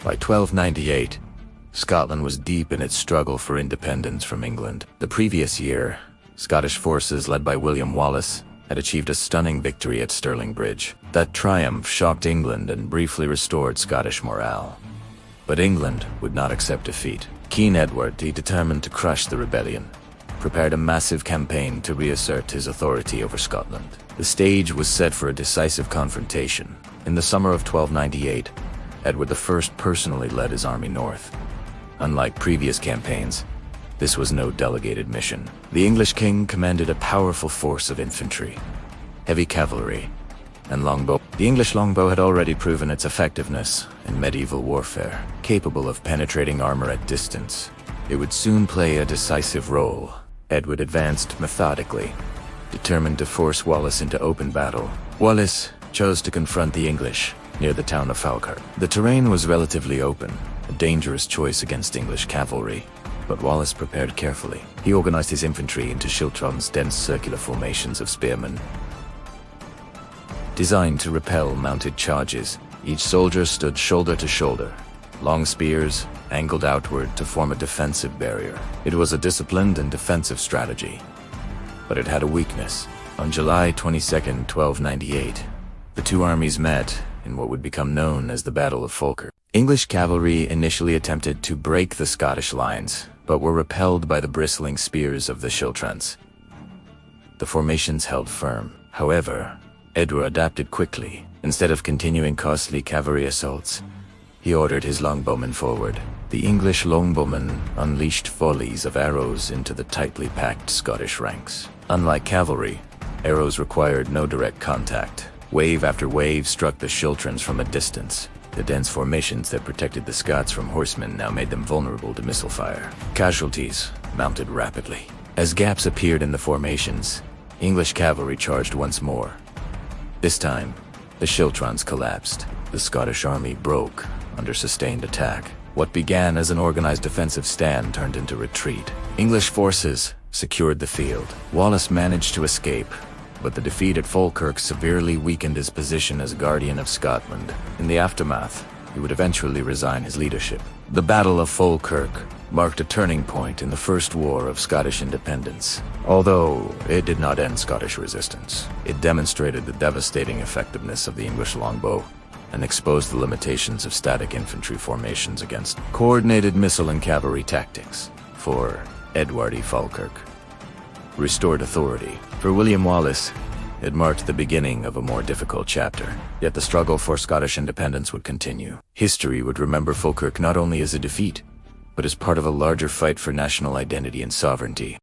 By 1298, Scotland was deep in its struggle for independence from England. The previous year, Scottish forces led by William Wallace had achieved a stunning victory at Stirling Bridge. That triumph shocked England and briefly restored Scottish morale. But England would not accept defeat. Keen Edward, determined to crush the rebellion, prepared a massive campaign to reassert his authority over Scotland. The stage was set for a decisive confrontation. In the summer of 1298, Edward I personally led his army north. Unlike previous campaigns, this was no delegated mission. The English king commanded a powerful force of infantry, heavy cavalry, and longbow. The English longbow had already proven its effectiveness in medieval warfare, capable of penetrating armor at distance. It would soon play a decisive role. Edward advanced methodically, determined to force Wallace into open battle. Wallace chose to confront the English near the town of Falkirk. The terrain was relatively open, a dangerous choice against English cavalry, but Wallace prepared carefully. He organized his infantry into schiltrons, dense circular formations of spearmen, designed to repel mounted charges. Each soldier stood shoulder to shoulder, long spears angled outward to form a defensive barrier. It was a disciplined and defensive strategy, but it had a weakness. On July 22, 1298, the two armies met in what would become known as the Battle of Falkirk. English cavalry initially attempted to break the Scottish lines, but were repelled by the bristling spears of the schiltrons. The formations held firm. However, Edward adapted quickly. Instead of continuing costly cavalry assaults, he ordered his longbowmen forward. The English longbowmen unleashed volleys of arrows into the tightly packed Scottish ranks. Unlike cavalry, arrows required no direct contact. Wave after wave struck the schiltrons from a distance. The dense formations that protected the Scots from horsemen now made them vulnerable to missile fire. Casualties mounted rapidly. As gaps appeared in the formations, English cavalry charged once more. This time, the schiltrons collapsed. The Scottish army broke under sustained attack. What began as an organized defensive stand turned into retreat. English forces secured the field. Wallace managed to escape, but the defeat at Falkirk severely weakened his position as guardian of Scotland. In the aftermath, he would eventually resign his leadership. The Battle of Falkirk marked a turning point in the First War of Scottish Independence. Although it did not end Scottish resistance, it demonstrated the devastating effectiveness of the English longbow and exposed the limitations of static infantry formations against coordinated missile and cavalry tactics. For Edward E. Falkirk restored authority. For William Wallace, it marked the beginning of a more difficult chapter. Yet the struggle for Scottish independence would continue. History would remember Falkirk not only as a defeat, but as part of a larger fight for national identity and sovereignty.